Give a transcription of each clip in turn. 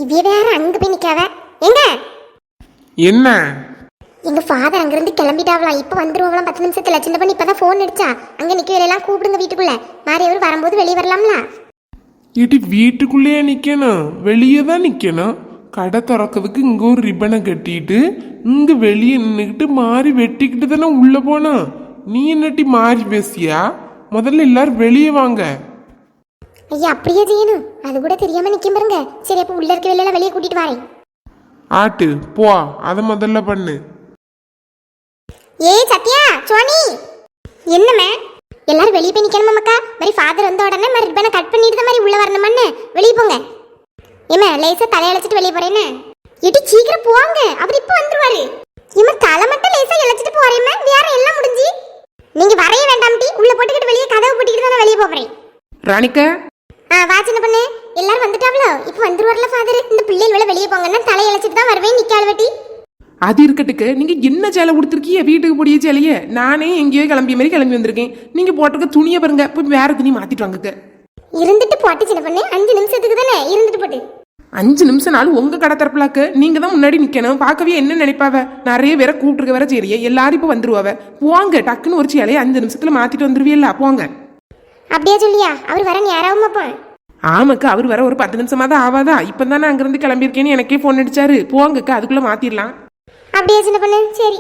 இவ்விய வேற அங்க போய் நிக்காவ. எங்க என்ன எங்க ஃபாதர் அங்கிருந்து கிளம்பிட்டாவலாம். இப்ப வந்துருவாங்களாம் 10 நிமிஷத்துல. சின்ன பண்ணி இப்பதான் போன் அடிச்சா. அங்க நிக்கவையெல்லாம் கூப்பிடுங்க வீட்டுக்குள்ள. மாறி அவர் வரும்போது வெளியே வரலாம்ல. இடி வீட்டுக்குள்ளேயே நிக்கணும், வெளியே தான் நிக்கணும். கடை திறக்கிறதுக்கு இங்க ஒரு ரிப்பனை கட்டிட்டு இங்க வெளியே நின்றுக்கிட்டு மாறி வெட்டிக்கிட்டு தானே உள்ள போனோம். நீ என்னட்டி மாறி பேசியா? முதல்ல எல்லாரும் வெளியே வாங்க. ஐயா அப்படியே செய்யணும். அது கூட தெரியாம நிக்க பாருங்க. சரி அப்ப உள்ள இருக்க வெளியில வெளியே கூட்டிட்டு வரேன். ஆட்டு போ, அதை முதல்ல பண்ணு. ஏய் சத்யா, சோனி, என்னமே எல்லாரும் வெளியே போய் நிக்கணுமா மக்கா? மாதிரி ஃபாதர் வந்த உடனே மாதிரி ரிப்பனை கட் பண்ணிட்டு தான் மாதிரி உள்ள வரணுமான்னு வெளியே போங்க. ஏமா லேசா தலையழைச்சிட்டு வெளியே போறேன்னு எட்டி சீக்கிரம் போங்க. அவர் இப்ப வந்துருவாரு. ஏமா தலை மட்டும் லேசா இழைச்சிட்டு போறேம்மா, வேற எல்லாம் முடிஞ்சு. நீங்க வரைய வேண்டாம் டி, உள்ள போட்டுக்கிட்டு வெளியே கதவு பூட்டிக்கிட்டு தான் வெளியே போறேன். ராணிக்க வா சின்ன பண்ணு. எல்லாரும் வந்துட்டாவளோ? இப்ப வந்துருவார்ல ஃபாதர். இந்த பிள்ளைகள் வெளியே போங்கன்னா தலையழைச்சிட்டு தான் வருவேன். நிக்கால் வெட்டி அது இருக்கட்டுக்கு நீங்க என்ன சேலை கொடுத்துருக்கீங்க? வீட்டுக்கு போடிய சேலையே நானே எங்கேயோ கிளம்பிய மாதிரி கிளம்பி வந்திருக்கேன். நீங்க போட்டிருக்க துணியை பாருங்க, போய் வேற துணி மாத்திட்டு வாங்க. இருந்துட்டு போட்டு சின்ன பண்ணு, 5 நிமிஷத்துக்கு தானே இருந்துட்டு போட்டு. 5 நிமிஷம் நாள் உங்க கடை தரப்புலாக்கு நீங்க தான் முன்னாடி நிக்கணும். பார்க்கவே என்ன நினைப்பாவ? நிறைய பேரை கூப்பிட்டுருக்க வேற சரியே, எல்லாரும் இப்ப வந்துருவாவ. போங்க, டக்குன்னு ஒரு சேலையை 5 நிமிஷத்துல மாத்திட்டு வந்துருவியல்ல, போங்க. அப்படியே சொல்லியா? அவர் வர நேராவும் அப்போ. ஆமாக்கா, அவர் வர ஒரு 10 நிமிஷமா தான் ஆவாதா? இப்பதானே அங்கிருந்து கிளம்பியிருக்கேன்னு எனக்கே போன் அடிச்சாரு. போங்கக்கா, அதுக்குள்ள மாத்திடலாம். அப்படியே சின்ன பண்ணு. சரி.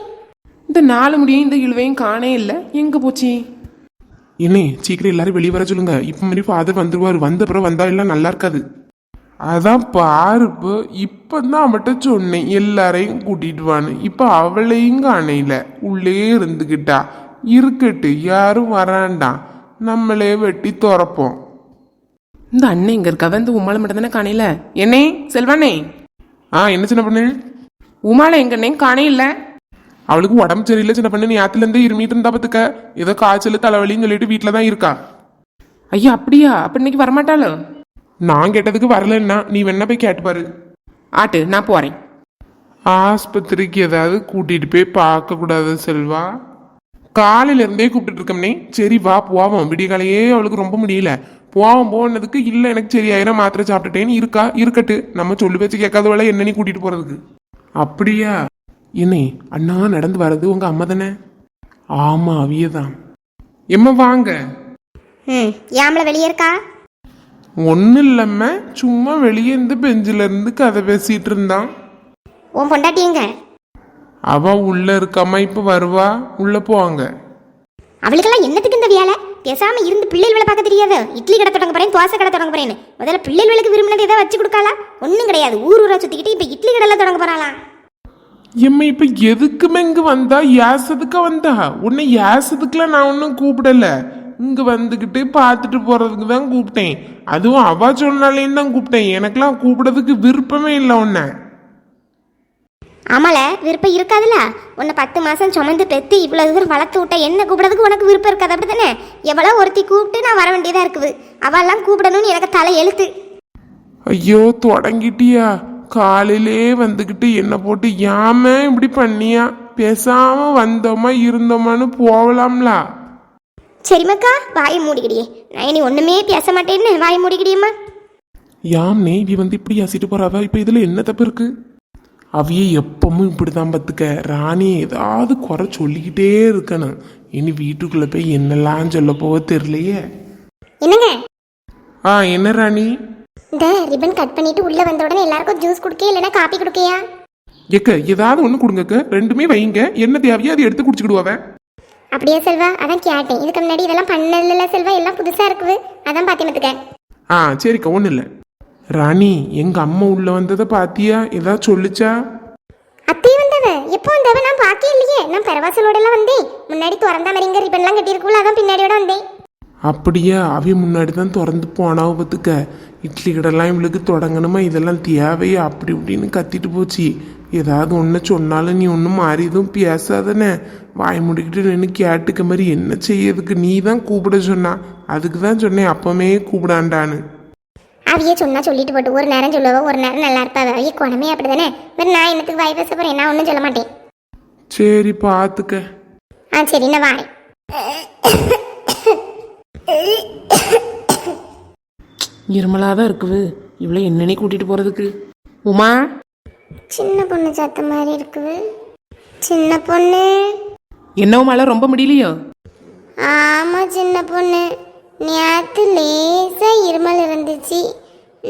இந்த 4 முடியும் இந்த இழுவையும் காணே இல்ல, எங்க போச்சு? என்ன சீக்கிரம் எல்லாரும் வெளியே வர சொல்லுங்க. இப்ப மாதிரி ஃபாதர் வந்துருவாரு. வந்த பிறகு வந்தா எல்லாம் நல்லா இருக்காது. அதான் பாரு, இப்பதான் அவட்ட சொன்னேன் எல்லாரையும் கூட்டிட்டு வான்னு. இப்ப அவளையும் காணையில, உள்ளே இருந்துகிட்டா. இருக்கட்டு, யாரும் வராண்டாம், நம்மளே வெட்டி துறப்போம். இந்த அண்ணன் இங்க இருக்கா? இந்த உமால மட்டும் தானே காணையில. என்னே செல்வானே. என்ன சின்ன பண்ணு? உமால எங்கண்ணே காணே இல்ல. அவளுக்கு உடம்பு சரியில்லை சின்ன பண்ணு. நீ ஆத்துல இருந்து இருமிட்டு இருந்தா பத்துக்க. ஏதோ காய்ச்சல் தலைவலின்னு சொல்லிட்டு வீட்டுல தான் இருக்கா. ஐயா அப்படியா? அப்ப இன்னைக்கு வரமாட்டாளோ? நான் கேட்டதுக்கு வரலன்னா நீ வேணா போய் கேட்டுப்பாரு. ஆட்டு, நான் போறேன். ஆஸ்பத்திரிக்கு ஏதாவது கூட்டிட்டு போய் பார்க்க கூடாது செல்வா? காலையில இருந்தே கூப்பிட்டு இருக்கோம்னே. சரி வா போவோம். விடிய காலையே அவளுக்கு ரொம்ப முடியல. போவோம் போனதுக்கு இல்லை எனக்கு சரியாயிரம் மாத்திரை சாப்பிட்டுட்டேன்னு இருக்கா. இருக்கட்டு, நம்ம சொல்லி வச்சு கேட்காத வேலை என்ன நீ கூட்டிட்டு போறதுக்கு. அப்படியா? என்ன அண்ணா நடந்து வர்றது உங்க அம்மா தானே? ஆமா அவியதான். எம்மா வாங்க. யாமல வெளியே இருக்கா? ஒன்னும் இல்லம்மா, சும்மா வெளியே இருந்து பெஞ்சில இருந்து கதை பேசிட்டு இருந்தான். உன் பொண்டாட்டி எங்க? அவ உள்ள இருக்காம, இப்ப வருவா. உள்ள போவாங்க. அவளுக்கெல்லாம் என்னத்துக்கு இந்த வேலை? பேசாம இருந்து பிள்ளைகள் வேலை பார்க்க தெரியாது. இட்லி கடை தொடங்க போறேன், தோசை கடை தொடங்க போறேன்னு முதல்ல பிள்ளைகளுக்கு விரும்பினது ஏதாவது வச்சு கொடுக்காளா? ஒன்றும் கிடையாது. ஊர் ஊரா சுத்திக்கிட்டு இப்ப இட்லி கடையில தொடங்க போறாளா? எம்மா இப்ப எதுக்குமே இங்க வந்தா? யாசதுக்கா வந்தா? உன்னை யாசதுக்குலாம் நான் ஒன்னும் கூப்பிடல. இங்க வந்துகிட்டு பார்த்துட்டு போறதுக்கு தான் கூப்பிட்டேன். அதுவும் அவ சொன்னாலேன்னு தான் கூப்பிட்டேன். எனக்கெல்லாம் கூப்பிடறதுக்கு விருப்பமே இல்லை உன்னை. ஆமால, விருப்பம் இருக்காதுல்ல. உன்னை 10 மாசம் சுமந்து பெத்து இவ்வளவு தூரம் வளர்த்து விட்ட என்ன கூப்பிடறதுக்கு உனக்கு விருப்பம் இருக்காது, அப்படித்தானே? எவ்வளவு ஒருத்தி கூப்பிட்டு நான் வர வேண்டியதா இருக்குது. அவெல்லாம் கூப்பிடணும்னு எனக்கு தலை எழுத்து. ஐயோ தொடங்கிட்டியா? காலையிலே வந்துக்கிட்டு என்ன போட்டு யாம இப்படி பண்ணியா? பேசாம வந்தோமா இருந்தோமான்னு போகலாம்ல. சரிமாக்கா, வாயை மூடிக்கிடியே. நான் இனி ஒண்ணுமே பேச மாட்டேன்னு வாயை மூடிக்கிடியம்மா. யாம்னே இவ வந்து இப்படி யாசிட்டு போறாவ. இப்ப இதுல என்ன தப்பு இருக்கு? அவையே எப்பவும் இப்படிதான் பத்துக்க. ராணியை ஏதாவது குறை சொல்லிக்கிட்டே இருக்கணும். இனி வீட்டுக்குள்ள போய் என்னெல்லாம் சொல்ல போவ தெரியலையே. என்னங்க? என்ன ராணி? இந்த ரிப்பன் கட் பண்ணிட்டு உள்ள வந்த உடனே எல்லாருக்கும் ஜூஸ் குடுக்கே இல்லைன்னா காப்பி குடுக்கையா? ஏக்க ஏதாவது ஒண்ணு கொடுங்கக்க. ரெண்டுமே வைங்க. என்ன தேவையோ அதை எடுத்து குடிச்சுக்கிடுவாவ. அப்படியே செல்வா? அதான் கேட்டேன். இதுக்கு முன்னாடி இதெல்லாம் பண்ணல செல்வா. எல்லாம் புதுசா இருக்குது, அதான் பாத்திமத்துக்க. சரிக்கா, ஒண்ணு இல்ல. ராணி, எங்க அம்மா உள்ள வந்ததை பாத்தியா? ஏதாவது சொல்லிச்சா? அத்தையும் வந்தவ? எப்போ வந்தவ? நான் பாக்கே இல்லையே. நான் பெரவாசலோட எல்லாம் வந்தேன். முன்னாடி திறந்தா மரிங்க ரிப்பன்லாம் கட்டியிருக்குள்ள, அதான் பின்னாடியோட வந்தேன். அப்படியா? அவைய முன்னாடி தான் திறந்து போனாவ பத்துக்க. இட்லி கடைலாம் இவளுக்கு தொடங்கணுமா? இதெல்லாம் தேவையா? அப்படி இப்படின்னு கத்திட்டு போச்சு. ஏதாவது ஒன்று சொன்னாலும் நீ ஒன்றும் மாறி எதுவும் பேசாதானே. வாய் முடிக்கிட்டு நின்று கேட்டுக்க மாதிரி என்ன செய்யறதுக்கு? நீ தான் கூப்பிட சொன்னா. அதுக்கு தான் சொன்னேன் அப்பமே கூப்பிடாண்டான்னு. அவையே சொன்னா சொல்லிட்டு போட்டு ஒரு நேரம் சொல்லுவா, ஒரு நேரம் நல்லா இருப்பாவ. அவைய குணமே அப்படிதானே. நான் என்னத்துக்கு வாய் பேச போறேன்? நான் ஒன்றும் சொல்ல மாட்டேன். சரி பாத்துக்க. சரி நான் வாரேன். இருமலாதான் இருக்குது. இவ்வளோ என்னன்னே கூட்டிட்டு போறதுக்கு. உமா சின்ன பொண்ணு சத்த மாதிரி இருக்குது. சின்ன பொண்ணு. என்ன உமால ரொம்ப முடியலையோ? ஆமா சின்ன பொண்ணு, நேற்று லேசா இருமல் இருந்துச்சு.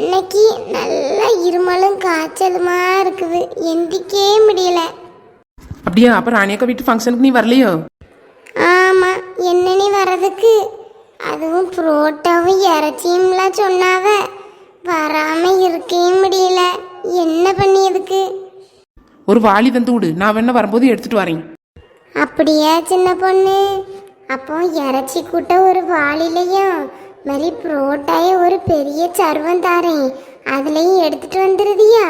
இன்னைக்கு நல்லா இருமலும் காய்ச்சலுமா இருக்குது. எந்திக்கே முடியல. அப்படியா? அப்புறம் ராணியக்கா வீட்டு ஃபங்க்ஷனுக்கு நீ வரலையோ? ஆமா, என்னன்னு வர்றதுக்கு? அதுவும் புரோட்டாவும் இறைச்சியும்லாம் சொன்னாவ. வராம இருக்கவே முடியல. என்ன பண்ணியதுக்கு? ஒரு வாளி தந்து விடு, நான் வேணா வரும்போது எடுத்துட்டு வரேன். அப்படியா சின்ன பொண்ணு? அப்போ இறைச்சி கூட்ட ஒரு வாளிலையும் மாதிரி புரோட்டாய ஒரு பெரிய சர்வம் தாரேன், அதுலயும் எடுத்துட்டு வந்துருதியா?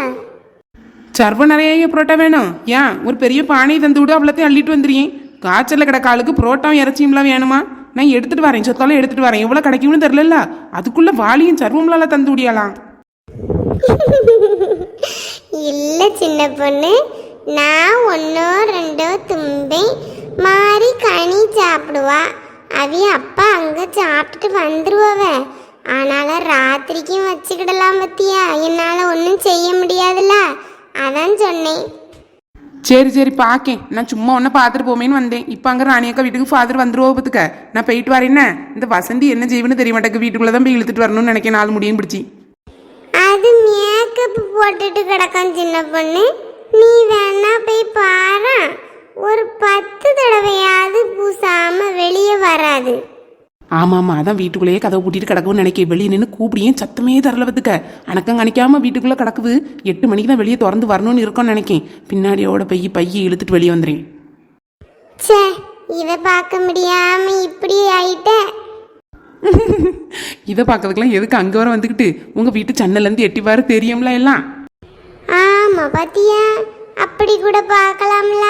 சர்வ நிறைய புரோட்டா வேணும். ஏன் ஒரு பெரிய பானையை தந்து விடு, அவ்வளோத்தையும் அள்ளிட்டு வந்துடுறேன். காய்ச்சல கிடக்க ஆளுக்கு புரோட்டாவும் இறைச்சியும்லாம் வேணுமா? நான் எடுத்துட்டு வரேன், சொத்தாலும் எடுத்துட்டு வரேன். எவ்வளோ கிடைக்கும்னு தெரில. அதுக்குள்ள வாளியும் சர்வம்லாம் தந்து விடியாலாம். இல்ல சின்ன பொண்ணு, நான் ஒன்னோ ரெண்டோ தும்பேன், மாறி கனி சாப்பிடுவா. அவிய அப்பா அங்க சாப்பிட்டுட்டு வந்துருவவ. ஆனால ராத்திரிக்கும் வச்சுக்கிடலாம் பத்தியா? என்னால ஒன்றும் செய்ய முடியாதுல்ல, அதான் சொன்னேன். சரி சரி பார்க்கேன். நான் சும்மா ஒன்றை பார்த்துட்டு போமேன்னு வந்தேன். இப்போ அங்கே ராணியக்கா வீட்டுக்கு ஃபாதர் வந்துருவோ பார்த்துக்க. நான் போயிட்டு வரேன். இந்த வசந்தி என்ன செய்வேன்னு தெரிய மாட்டேங்க. வீட்டுக்குள்ளே தான் போய் இழுத்துட்டு வரணும்னு நினைக்கிறேன். 4 முடியும் பிடிச்சி. அது மேக்கப் போட்டுட்டு கிடக்கும் சின்ன பொண்ணு. நீ வேணா போய் பாரு. ஒரு 10 தடவையாவது பூசாம வெளியே வராது. ஆமாம் ஆமாம், அதான் வீட்டுக்குள்ளேயே கதவை பூட்டிட்டு கிடக்குன்னு நினைக்க. வெளியே நின்று கூப்பிடியும் சத்தமே தரல பார்த்துக்க. அணக்கம் கணிக்காமல் வீட்டுக்குள்ளே கிடக்குது. 8 மணிக்கு தான் வெளியே திறந்து வரணும்னு இருக்கோன்னு நினைக்கேன். பின்னாடியோட பையை இழுத்துட்டு வெளியே வந்துடுறேன். சே, இதை பார்க்க முடியாம இப்படி ஆயிட்ட. இதை பார்க்கறதுக்கெல்லாம் எதுக்கு அங்கே வர வந்துக்கிட்டு? உங்கள் வீட்டு சன்னலேருந்து எட்டி வர தெரியும்ல எல்லாம். ஆமா பாத்தியா, அப்படி கூட பார்க்கலாம்ல.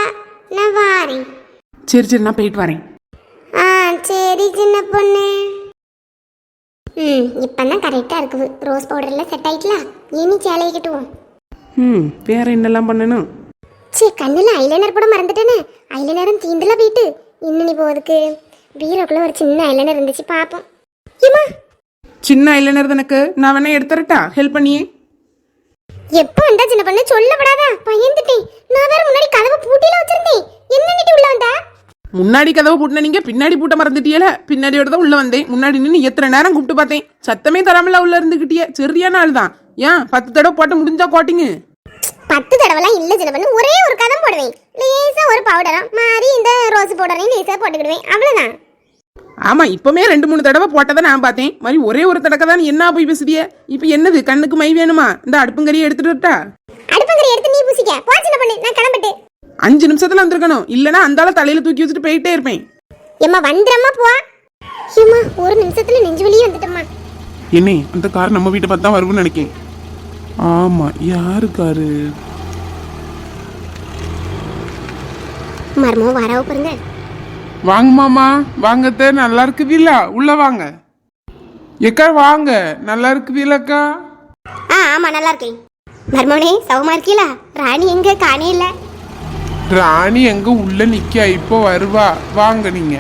நான் வாரேன். சரி சரி, நான் போயிட்டு வரேன். சரி சின்ன பொண்ணு. இப்பதான் கரெக்டா இருக்குது. ரோஸ் பவுடர்ல செட் ஆயிட்டல. இனி சேலையை கட்டுவோம். வேற என்னெல்லாம் பண்ணணும்? சே, கண்ணுல ஐலைனர் கூட மறந்துட்டேனே. ஐலைனரும் தீந்துல போயிட்டு இன்னும் நீ போதுக்கு பீரோக்குள்ள ஒரு சின்ன ஐலைனர் இருந்துச்சு, பாப்போம். சின்ன ஐலைனர் எனக்கு நான் வேணா எடுத்துறட்டா? ஹெல்ப் பண்ணியே. எப்போ வந்தா சின்ன பொண்ணு? சொல்லப்படாதா? பயந்துட்டேன். நான் வேற முன்னாடி கதவை பூட்டில வச்சிருந்தேன். என்ன நிட்டு உள்ள வந்தா? முன்னாடி கதவை பூட்டின நீங்க பின்னாடி பூட்ட மறந்துட்டியல. பின்னாடியோட தான் உள்ள வந்தேன். முன்னாடி நின்று எத்தனை நேரம் கூப்பிட்டு பார்த்தேன். சத்தமே தராமல உள்ள இருந்துகிட்டிய. சரியான ஆள் தான். ஏன் 10 தடவை போட்டு முடிஞ்சா கோட்டிங்க? 10 தடவைலாம் இல்ல சின்ன பொண்ணு. ஒரே ஒரு கதம் போடுவேன். லேசா ஒரு பவுடரும் மாறி இந்த ரோஸ் பவுடரையும் லேசா போட்டுக்கிடுவேன், அவ்வளவுதான். ஆமா, இப்பமே 2-3 தடவை போட்டதை நான் பார்த்தேன். மாதிரி ஒரே ஒரு தடவை தான் என்ன போய் பேசுதிய? இப்ப என்னது கண்ணுக்கு மை வேணுமா? இந்த அடுப்புங்கறியை எடுத்துட்டு வரட்டா? அடுப்பங்கரை எடுத்து நீ பூசிக்க. போ சின்ன பொண்ணு, நான் கிளம்பிட்டு. 5 நிமிஷத்துல வந்திருக்கணும். இல்லனா அந்தால தலையில தூக்கி வச்சுட்டு போயிட்டே இருப்பேன். ஏம்மா வந்துறம்மா, போ. ஏம்மா, ஒரு நிமிஷத்துல நெஞ்சு வலியே வந்துட்டம்மா. என்ன அந்த கார் நம்ம வீட்டை பார்த்து தான் வரும்னு நினைக்கேன். ஆமா, யாரு காரு? மர்மோ வரவ பாருங்க. வாங்க மாமா, வாங்கத்த. நல்லா இருக்குதுல்ல? உள்ள வாங்க. எக்கா வாங்க. நல்லா இருக்குதுல்லக்கா? ஆமா, நல்லா இருக்கேன். மர்மோனே, சௌமா இருக்கீங்களா? ராணி எங்க காணே இல்ல? ராணி எங்க? உள்ள நிக்க. இப்போ வருவா. வாங்க நீங்க.